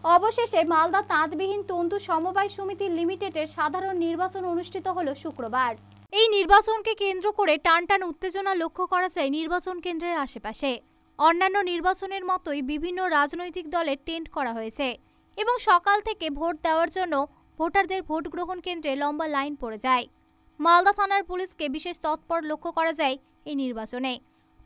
অবশেষে মালদা তাঁতবিহীন তন্তু সমবায় সমিতি লিমিটেডের সাধারণ নির্বাচন অনুষ্ঠিত হলো শুক্রবার। এই নির্বাচনকে কেন্দ্র করে টানটান উত্তেজনা লক্ষ্য করা যায় নির্বাচন কেন্দ্রের আশেপাশে। অন্যান্য নির্বাচনের মতোই বিভিন্ন রাজনৈতিক দলের টেন্ট করা হয়েছে এবং সকাল থেকে ভোট দেওয়ার জন্য ভোটারদের ভোট গ্রহণ কেন্দ্রে লম্বা লাইন পড়ে যায়। মালদা থানার পুলিশকে বিশেষ তৎপর লক্ষ্য করা যায় এই নির্বাচনে।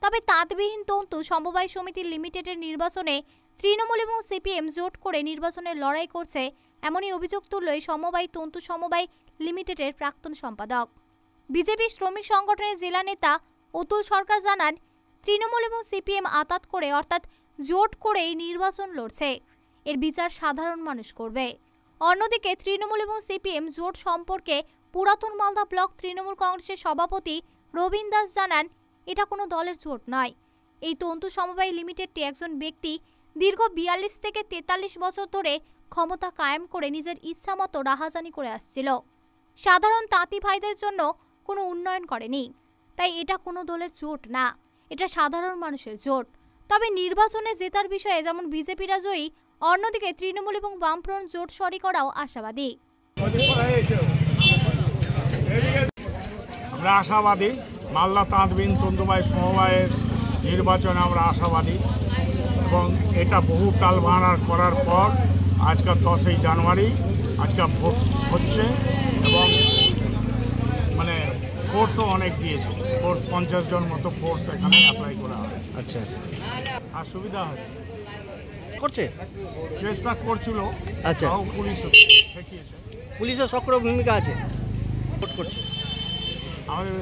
তবে তাঁতবিহীন তন্তু সমবায় সমিতি লিমিটেডের নির্বাচনে তৃণমূল এবং সিপিএম জোট করে নির্বাচনের লড়াই করছে, এমনই অভিযোগ তুলল সমবায় তন্তু সমবায় লিমিটেডের প্রাক্তন সম্পাদক। বিজেপি শ্রমিক সংগঠনের জেলা নেতা অতুল সরকার জানান, তৃণমূল এবং সিপিএম আতাত করে অর্থাৎ জোট করেই নির্বাচন লড়ছে, এর বিচার সাধারণ মানুষ করবে। অন্যদিকে তৃণমূল এবং সিপিএম জোট সম্পর্কে পুরাতন মালদা ব্লক তৃণমূল কংগ্রেসের সভাপতি রবীন দাস জানান, এটা কোনো দলের জোট নয়। এই তন্তু সমবায় লিমিটেডটি একজন ব্যক্তি দীর্ঘ ৪২ থেকে ৪৩ বছর ধরে ক্ষমতা কায়েম করে নিজের ইচ্ছা মতো রাহাজানি করে আসছিল। সাধারণ তাঁতি ভাইদের জন্য কোনো উন্নয়ন করেনি, তাই এটা কোনো দলের জোট না, এটা সাধারণ মানুষের জোট। তবে নির্বাচনে জেতার বিষয়ে যেমন বিজেপিরা জয়ী, অন্যদিকে তৃণমূল এবং বামফ্রন্ট জোট সরি করাও আশাবাদী। আমরা আশাবাদী মালদা তাঁতবিহীন তন্তুবায় সমবায়ের নির্বাচনে আমরা আশাবাদী এবং এটা বহু কাল বাড়ার করার পর আজকাল 10ই জানুয়ারি আজকাল ভোট হচ্ছে এবং মানে ফোর্সও অনেক দিয়েছে, ফোর্স 50 জন মতো ফোর্স এখানে অ্যাপ্লাই করা হয়। আচ্ছা, আর সুবিধা হয়েছে করছে, চেষ্টা করছিল। আচ্ছা, পুলিশও ঠেকিয়েছে, পুলিশের সক্রিয় ভূমিকা আছে, ভোট করছে আমাদের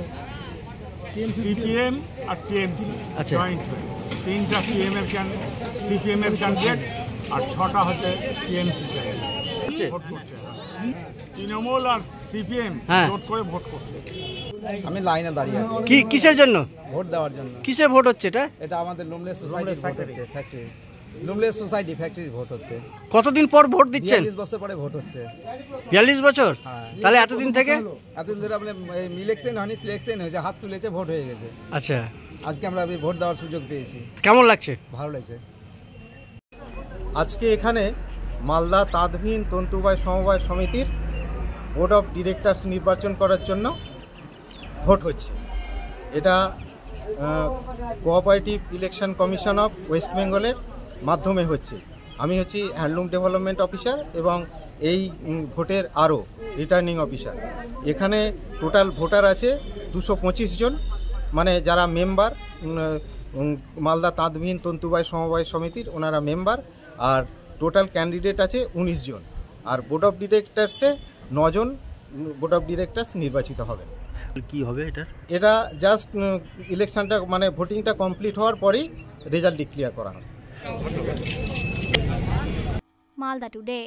সিপিএম আর টিএমসি জয়েন্ট হয়ে 3টা সিপিএম এর ক্যান্ডিডেট আর 6টা হচ্ছে টিএমসি ক্যান্ডিডেট ভোট করছে। তৃণমূল আর সিপিএম জোট করে ভোট করছে। আমি লাইনে দাঁড়িয়ে আছি। কিসের জন্য? ভোট দেওয়ার জন্য। কিসের ভোট হচ্ছে এটা? এটা আমাদের লুমলেস সোসাইটির ভোট হচ্ছে, ফ্যাক্টরি লুমলেস সোসাইটি ফ্যাক্টরির ভোট হচ্ছে। কতদিন পর ভোট দিচ্ছেন? 42 বছর পরে ভোট হচ্ছে। 42 বছর? তাহলে এতদিন থেকে? এতদিন ধরে আপনি ইলেকশন হয়নি, সিলেকশন হয়েছে, হাত তুলেছে, ভোট হয়ে গেছে। আচ্ছা, আজকে আমরা ভোট দেওয়ার সুযোগ পেয়েছি। কেমন লাগছে? ভালো লাগছে। আজকে এখানে মালদা তাঁতবিহীন তন্তুবায় সমবায় সমিতির বোর্ড অফ ডিরেক্টরস নির্বাচন করার জন্য ভোট হচ্ছে। এটা cooperative election commission of West বেঙ্গলের মাধ্যমে হচ্ছে। আমি হচ্ছি হ্যান্ডলুম ডেভেলপমেন্ট অফিসার এবং এই ভোটের আরও রিটার্নিং অফিসার। এখানে টোটাল ভোটার আছে 225 জন, মানে যারা মেম্বার মালদা তাঁতবিহীন তন্তুবায় সমবায় সমিতির, ওনারা মেম্বার। আর টোটাল ক্যান্ডিডেট আছে 19 জন। আর বোর্ড অফ ডিরেক্টরসে 9 জন বোর্ড অফ ডিরেক্টরস নির্বাচিত হবেন। কি হবে এটা জাস্ট ইলেকশনটা মানে ভোটিংটা কমপ্লিট হওয়ার পরেই রেজাল্ট ডিক্লেয়ার করা হবে। মালদা টুডে।